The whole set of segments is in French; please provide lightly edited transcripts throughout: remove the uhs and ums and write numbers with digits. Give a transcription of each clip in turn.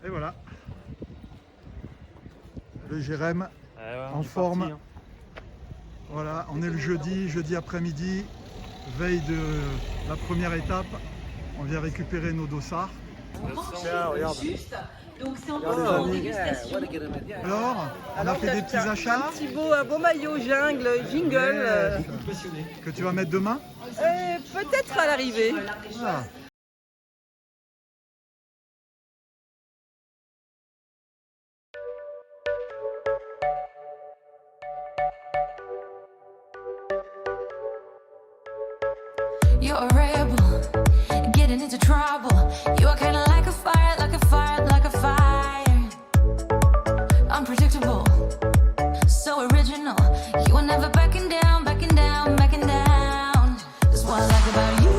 Et voilà, le Jérém Ouais, en forme. Voilà, on est le jeudi après-midi, veille de la première étape. On vient récupérer nos dossards. Tiens, regarde. Donc c'est Regarde les encore en amis. dégustation. Alors, on a fait des petits achats Un beau maillot jungle, jingle. Yes. Que tu vas mettre demain. Peut-être à l'arrivée. Ah. You're a rebel, getting into trouble. You're kinda like a fire, like a fire, like a fire. Unpredictable, so original. You were never backing down, backing down, backing down. That's what I like about you.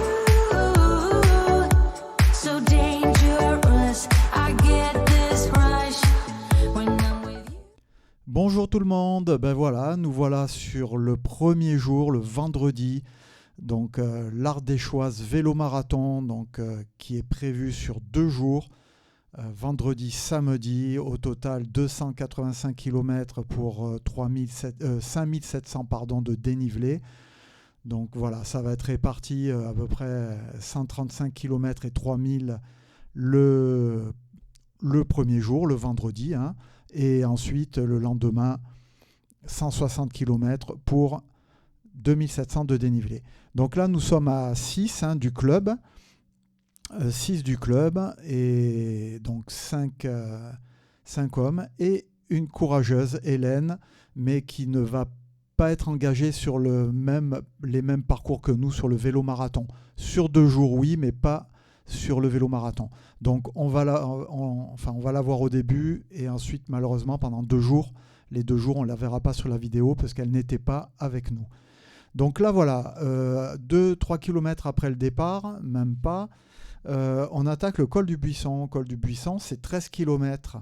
So dangerous, I get this rush when I'm with you. Bonjour tout le monde, ben voilà, nous voilà sur le premier jour, le vendredi. Donc l'Ardéchoise vélo marathon qui est prévu sur 2 jours, vendredi, samedi, au total 285 km pour 5700 de dénivelé. Donc voilà, ça va être réparti à peu près 135 km et 3000 le premier jour, le vendredi, hein, et ensuite le lendemain 160 km pour 2700 de dénivelé. Donc là, nous sommes à 6 du club. 6 du club et donc 5 hommes et une courageuse, Hélène, mais qui ne va pas être engagée sur les mêmes parcours que nous sur le vélo marathon. Sur 2 jours, oui, mais pas sur le vélo marathon. Donc on va la voir au début et ensuite, malheureusement, pendant 2 jours, les 2 jours, on ne la verra pas sur la vidéo parce qu'elle n'était pas avec nous. Donc là, voilà, 2-3 km après le départ, même pas, on attaque le col du Buisson. Le col du Buisson, c'est 13 km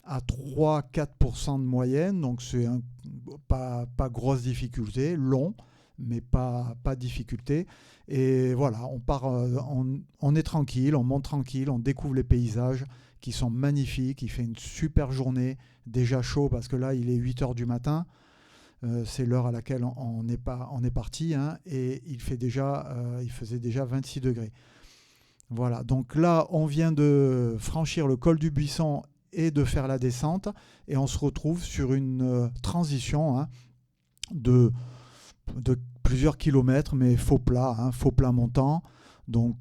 à 3-4% de moyenne, donc c'est pas grosse difficulté, long, mais pas difficulté. Et voilà, on part, on est tranquille, on monte tranquille, on découvre les paysages qui sont magnifiques, il fait une super journée, déjà chaud parce que là, il est 8h du matin. C'est l'heure à laquelle on est parti, hein, et il faisait déjà 26 degrés. Voilà, donc là, on vient de franchir le col du Buisson et de faire la descente, et on se retrouve sur une transition, hein, de plusieurs kilomètres, mais faux plat montant. Donc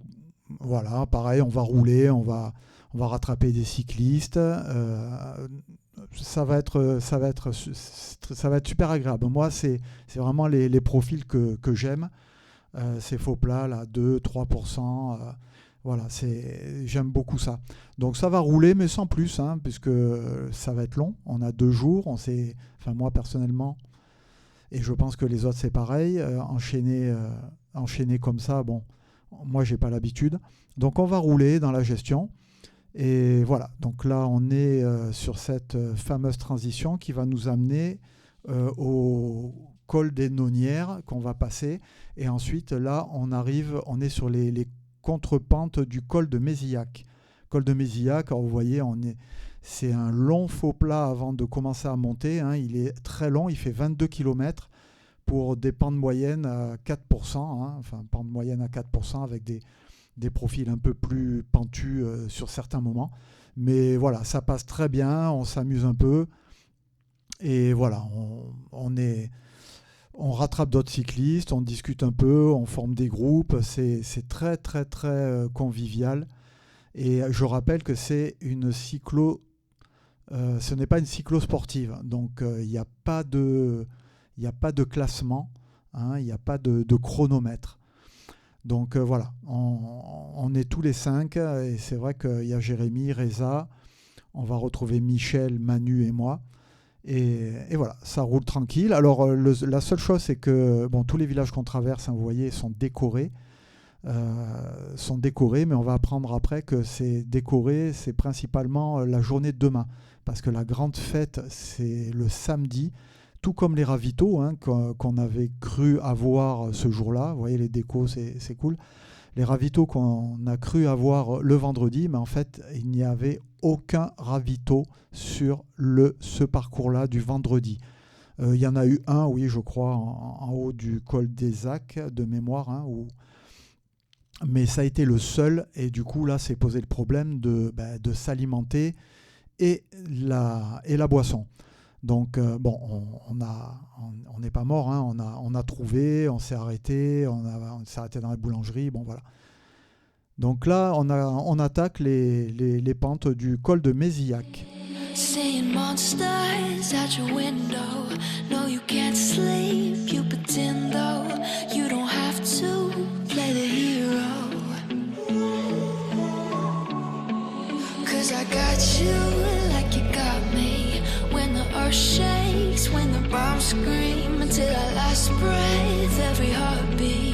voilà, pareil, on va rouler, on va rattraper des cyclistes. Ça va être super agréable. Moi, c'est vraiment les profils que j'aime. Ces faux plats, là, 2-3%. Voilà, j'aime beaucoup ça. Donc ça va rouler, mais sans plus, hein, puisque ça va être long. On a 2 jours. Enfin, moi, personnellement, et je pense que les autres, c'est pareil. Enchaîner comme ça, bon, moi, j'ai pas l'habitude. Donc on va rouler dans la gestion. Et voilà, donc là on est sur cette fameuse transition qui va nous amener au col des Nonières qu'on va passer. Et ensuite là on est sur les contrepentes du col de Mézillac. Col de Mézillac, alors vous voyez, c'est un long faux plat avant de commencer à monter, hein. Il est très long, il fait 22 km pour des pentes moyennes à 4%, hein, enfin pentes moyennes à 4% avec des profils un peu plus pentus sur certains moments. Mais voilà, ça passe très bien, on s'amuse un peu. Et voilà, on rattrape d'autres cyclistes, on discute un peu, on forme des groupes. C'est très, très, très convivial. Et je rappelle que ce n'est pas une cyclo sportive. Donc, il n'y a pas de classement, hein, il n'y a pas de chronomètre. Donc voilà, on est tous les 5 et c'est vrai qu'il y a Jérémy, Reza, on va retrouver Michel, Manu et moi. Et voilà, ça roule tranquille. Alors la seule chose, c'est que tous les villages qu'on traverse, hein, vous voyez, sont décorés, mais on va apprendre après que c'est décoré, c'est principalement la journée de demain. Parce que la grande fête, c'est le samedi. Tout comme les ravitaux, hein, qu'on avait cru avoir ce jour-là. Vous voyez, les décos, c'est cool. les ravitaux qu'on a cru avoir le vendredi, mais en fait, il n'y avait aucun ravito sur ce parcours-là du vendredi. Il y en a eu un, oui, je crois, en haut du col des Acs, de mémoire, hein, mais ça a été le seul, et du coup, là, c'est posé le problème de s'alimenter et la boisson. Donc, on n'est pas mort, hein, on a trouvé, on s'est arrêté, on s'est arrêté dans la boulangerie, bon voilà. Donc là, on attaque les pentes du col de Mézillac. Seeing monsters out your window. No, you can't sleep, you pretend though. You don't have to play the hero. 'Cause I got you like you got me. When the earth shakes, when the bombs scream. Until our last breath, every heartbeat.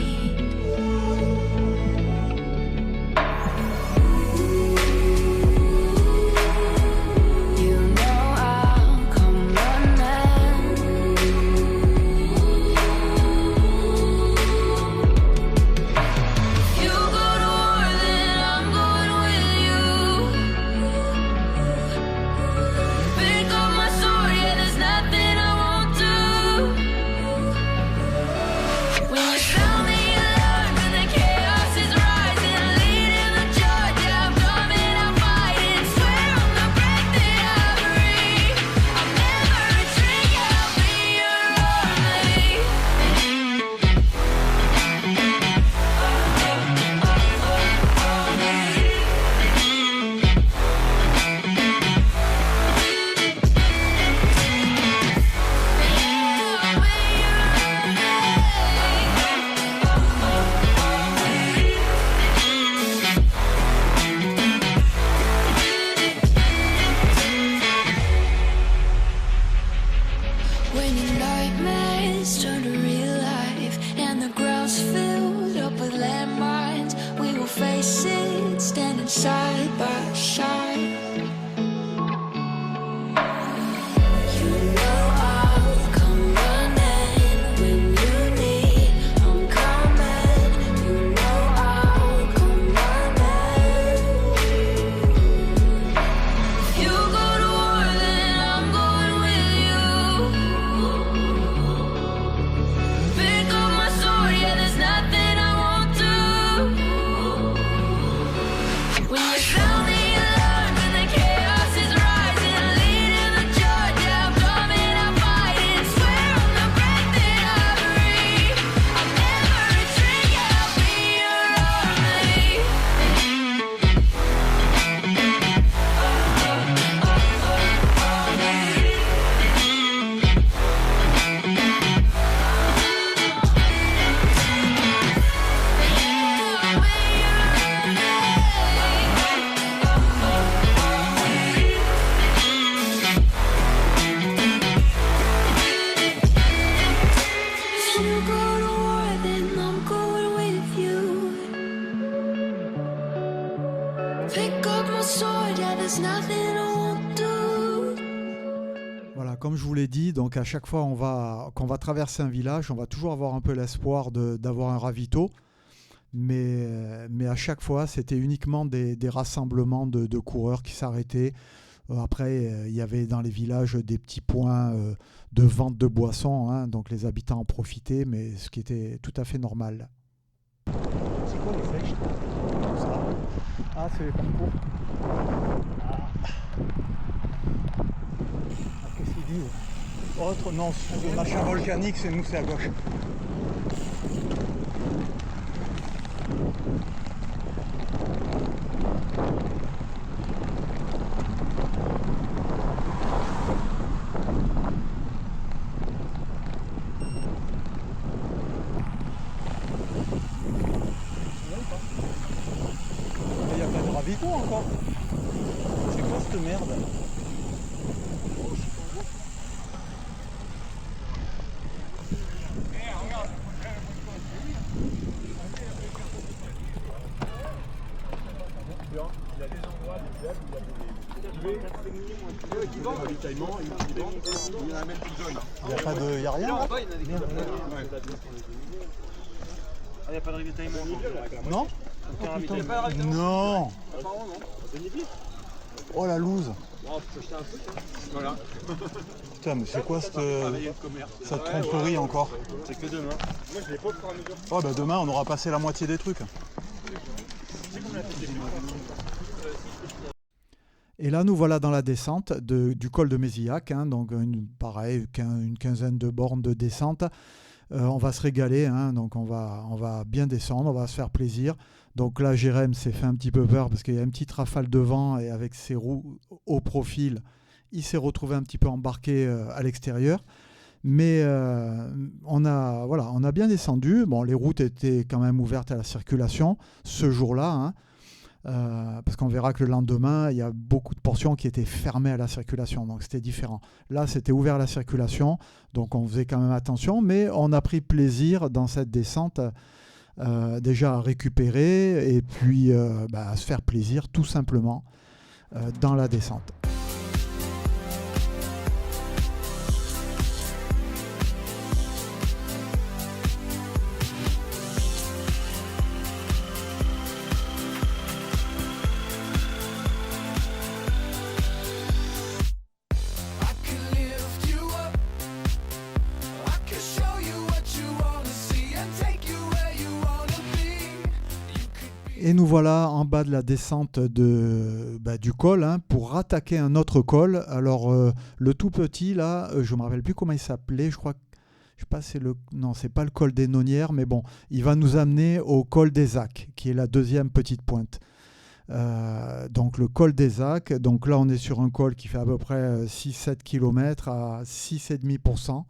Voilà, comme je vous l'ai dit, donc à chaque fois qu'on va traverser un village, on va toujours avoir un peu l'espoir d'avoir un ravito. Mais à chaque fois, c'était uniquement des rassemblements de coureurs qui s'arrêtaient. Après, il y avait dans les villages des petits points de vente de boissons, hein, donc les habitants en profitaient, mais ce qui était tout à fait normal. C'est quoi les flèches tout ça? Ah, c'est les parcours. Qu'est-ce qu'il dit? Autre, non, le machin volcanique, c'est nous, c'est à gauche. Il n'y a pas de ravito encore. C'est quoi cette merde? Il n'y a rien là? Il n'y a pas de ravitaillement. Non? Non. Oh la loose. Voilà. Putain, mais c'est quoi cette tromperie encore? C'est que demain. Moi je l'ai pas au fur et à mesure. Oh bah demain on aura passé la moitié des trucs. Et là, nous voilà dans la descente du col de Mézillac, hein, donc pareil, une quinzaine de bornes de descente. On va se régaler, hein, donc on va bien descendre, on va se faire plaisir. Donc là, Jérém s'est fait un petit peu peur parce qu'il y a une petite rafale de vent et avec ses roues au profil, il s'est retrouvé un petit peu embarqué à l'extérieur. Mais on a bien descendu. Bon, les routes étaient quand même ouvertes à la circulation ce jour-là, hein. Parce qu'on verra que le lendemain, il y a beaucoup de portions qui étaient fermées à la circulation, donc c'était différent. Là, c'était ouvert à la circulation, donc on faisait quand même attention, mais on a pris plaisir dans cette descente, déjà à récupérer et puis à se faire plaisir tout simplement dans la descente. Et nous voilà en bas de la descente du col, hein, pour rattaquer un autre col. Alors le tout petit là, je ne me rappelle plus comment il s'appelait, je sais pas, c'est pas le col des Nonières, mais bon, il va nous amener au col des Acs, qui est la deuxième petite pointe. Donc le col des Acs, donc là on est sur un col qui fait à peu près 6-7 km à 6,5%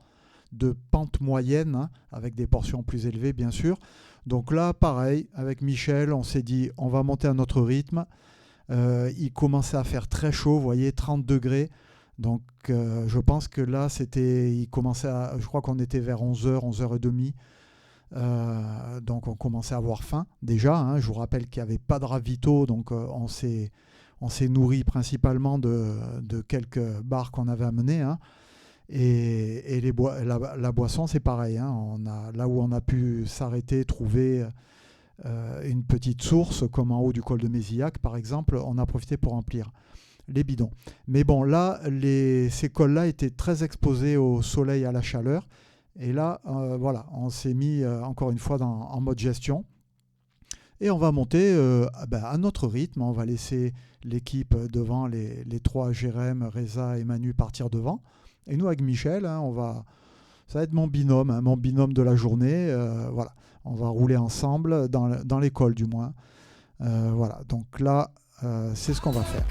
de pente moyenne, hein, avec des portions plus élevées bien sûr. Donc là, pareil, avec Michel, on s'est dit, on va monter à notre rythme. Il commençait à faire très chaud, vous voyez, 30 degrés. Donc je pense que là, je crois qu'on était vers 11h, 11h30. Donc on commençait à avoir faim déjà, hein. Je vous rappelle qu'il n'y avait pas de ravito, donc on s'est nourri principalement de quelques bars qu'on avait amenés, hein. Et la boisson, c'est pareil, hein. Là où on a pu s'arrêter, trouver une petite source, comme en haut du col de Mézillac, par exemple, on a profité pour remplir les bidons. Mais bon, là, ces cols-là étaient très exposés au soleil, à la chaleur. Et là, voilà, on s'est mis encore une fois en mode gestion. Et on va monter à notre rythme. On va laisser l'équipe devant, les trois, Jérém, Reza et Manu, partir devant. Et nous, avec Michel, hein, ça va être mon binôme de la journée. Voilà, on va rouler ensemble, dans l'école du moins. Voilà, donc là, c'est ce qu'on va faire.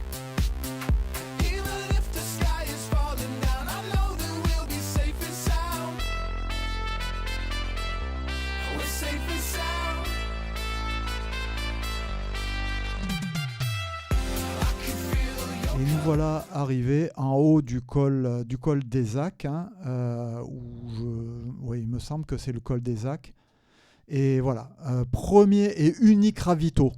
Et nous voilà arrivés en haut du col des Acs, hein, il me semble que c'est le col des Acs. Et voilà, premier et unique ravito.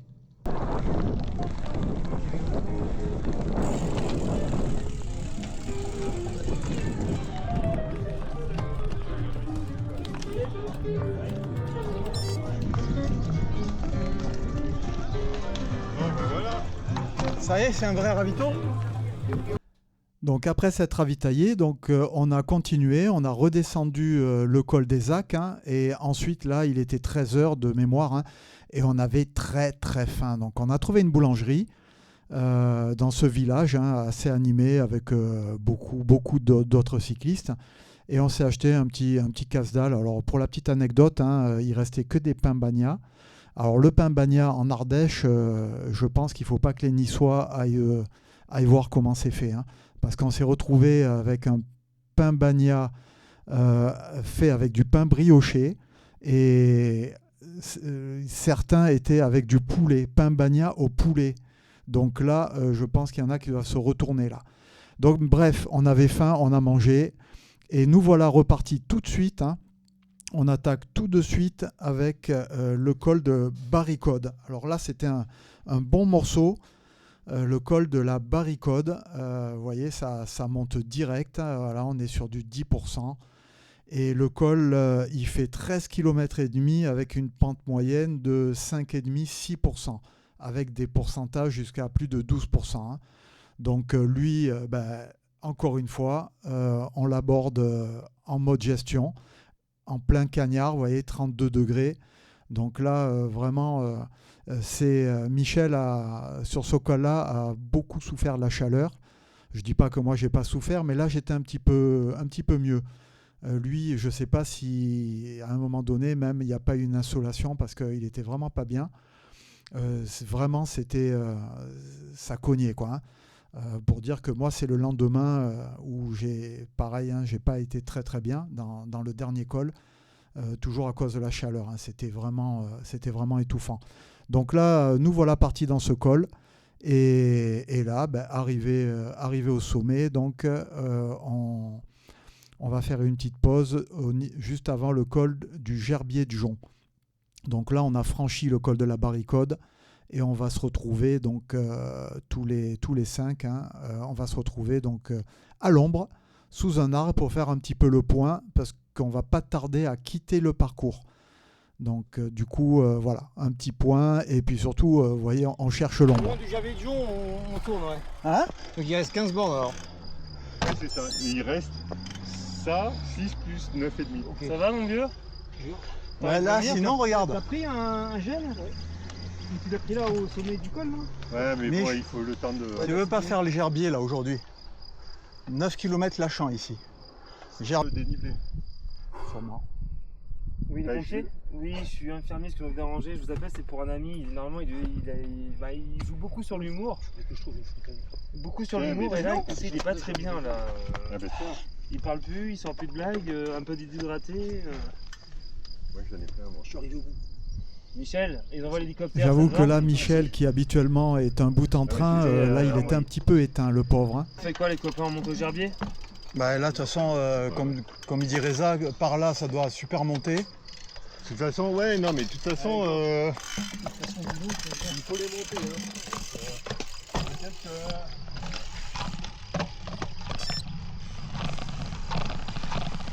Ça y est, c'est un vrai ravito. Donc après s'être ravitaillé, on a continué, on a redescendu le col des Acs, hein, et ensuite là il était 13h de mémoire, hein, et on avait très très faim. Donc on a trouvé une boulangerie dans ce village, hein, assez animé avec beaucoup d'autres cyclistes, et on s'est acheté un petit casse-dalle. Alors pour la petite anecdote, hein, il restait que des pains bagna. Alors le pain bagna en Ardèche, je pense qu'il ne faut pas que les Niçois aillent voir comment c'est fait, hein, parce qu'on s'est retrouvé avec un pain bagna fait avec du pain brioché, et certains étaient avec du poulet, pain bagna au poulet. Donc là, je pense qu'il y en a qui doivent se retourner là. Donc bref, on avait faim, on a mangé, et nous voilà repartis tout de suite, hein. On attaque tout de suite avec le col de Barricode. Alors là, c'était un bon morceau, le col de la Barricode. Vous voyez, ça monte direct. Voilà, on est sur du 10%. Et le col, il fait 13 km et demi avec une pente moyenne de 5,5-6%, avec des pourcentages jusqu'à plus de 12%. Hein. Donc lui, encore une fois, on l'aborde en mode gestion, en plein cagnard, vous voyez, 32 degrés. Donc là, vraiment, Michel, sur ce col-là, a beaucoup souffert de la chaleur. Je ne dis pas que moi, je n'ai pas souffert, mais là, j'étais un petit peu mieux. Lui, je ne sais pas si, à un moment donné, même, il n'y a pas eu une insolation parce qu'il n'était vraiment pas bien. Vraiment, ça cognait, quoi. Hein. Pour dire que moi, c'est le lendemain où pareil, hein, j'ai pas été très très bien dans le dernier col, toujours à cause de la chaleur. Hein. C'était vraiment étouffant. Donc là, nous voilà partis dans ce col. Et là, arrivé au sommet, donc on va faire une petite pause juste avant le col du Gerbier de Jonc. Donc là, on a franchi le col de la Barricade et on va se retrouver donc tous les 5. Hein, on va se retrouver donc à l'ombre, sous un arbre pour faire un petit peu le point parce qu'on va pas tarder à quitter le parcours. Donc du coup, voilà, un petit point et puis surtout, vous voyez, on cherche Au l'ombre. moment du Gerbier de Jonc, on tourne, ouais. Hein? Donc il reste 15 bornes alors. Ouais, c'est ça. Et il reste ça, 6 plus 9,5. Ok. Ça va mon vieux? Ouais, là, sinon, T'as regarde. pris un gel? Tu l'as pris là au sommet du col, non? Ouais, mais Mais bon, je- il faut le temps de... Tu veux pas faire le gerbier là aujourd'hui? 9 km lâchant ici. Le dénivelé. Sûrement. Oui, les Bah, pompiers. Oui, je suis infirmier, ce que je vous déranger. Je vous appelle, c'est pour un ami. Normalement, il joue beaucoup sur l'humour. Beaucoup sur Ouais, l'humour, mais et là, sinon- écoutez, il est pas très bien là. Ah ben ça, Il parle plus, il sort plus de blagues, un peu déshydraté. moi j'en ai plein moi. Je suis arrivé au bout. Michel, ils envoient l'hélicoptère. J'avoue ça te que va là, Michel, qui habituellement est un bout en train, c'était, là, il alors, était un petit peu éteint, le pauvre. Hein. On fait quoi, les copains? On monte au gerbier? Bah là, de toute façon, comme il dit Reza, par là, ça doit super monter. De toute façon, ouais, non mais de toute façon... il faut les monter. Hein.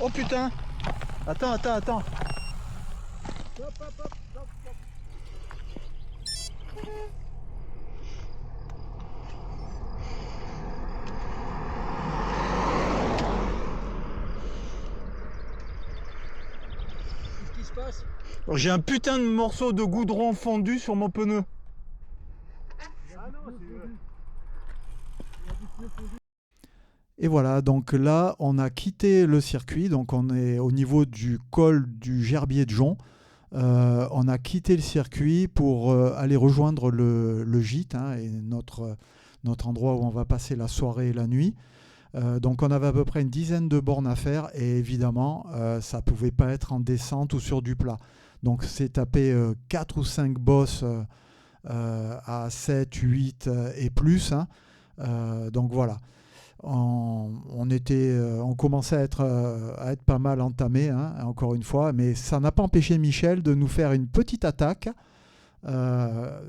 Oh putain! Attends. Qu'est-ce qui se passe? J'ai un putain de morceau de goudron fondu sur mon pneu. Ah non, c'est... Et voilà, donc là, on a quitté le circuit, donc on est au niveau du col du Gerbier de Jonc. On a quitté le circuit pour aller rejoindre le gîte, hein, et notre endroit où on va passer la soirée et la nuit. Donc on avait à peu près une dizaine de bornes à faire et évidemment, ça ne pouvait pas être en descente ou sur du plat. Donc c'est taper 4 ou 5 bosses à 7, 8 et plus. Hein. Donc voilà. On commençait à être pas mal entamé, hein, encore une fois, mais ça n'a pas empêché Michel de nous faire une petite attaque,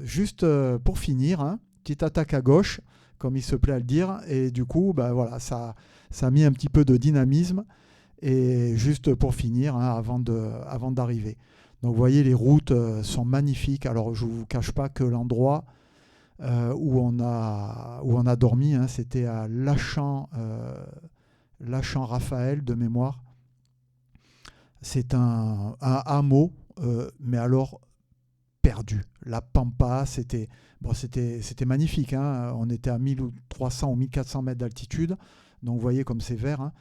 juste pour finir, hein, petite attaque à gauche, comme il se plaît à le dire, et du coup, voilà, ça a mis un petit peu de dynamisme, et juste pour finir, hein, avant d'arriver. Donc vous voyez, les routes sont magnifiques. Alors je ne vous cache pas que l'endroit où on a dormi, hein, c'était à Lachamp Raphaël de mémoire. C'est un hameau, mais alors perdu. La Pampa, c'était magnifique. Hein. On était à 1300 ou 1400 mètres d'altitude, donc vous voyez comme c'est vert. Hein.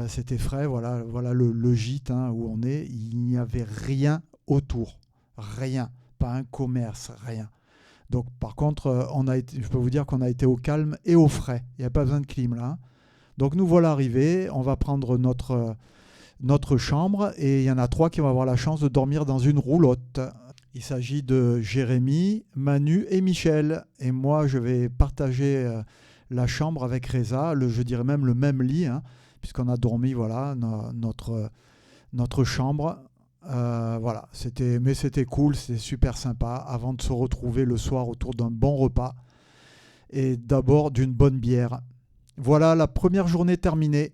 C'était frais. Voilà le gîte, hein, où on est. Il n'y avait rien autour, rien, pas un commerce, rien. Donc par contre, je peux vous dire qu'on a été au calme et au frais. Il n'y a pas besoin de clim là. Hein. Donc nous voilà arrivés. On va prendre notre chambre et il y en a 3 qui vont avoir la chance de dormir dans une roulotte. Il s'agit de Jérémy, Manu et Michel. Et moi, je vais partager la chambre avec Reza, je dirais même le même lit, hein, puisqu'on a dormi, voilà, notre chambre. Voilà, c'était cool, c'était super sympa avant de se retrouver le soir autour d'un bon repas et d'abord d'une bonne bière. Voilà, la première journée terminée.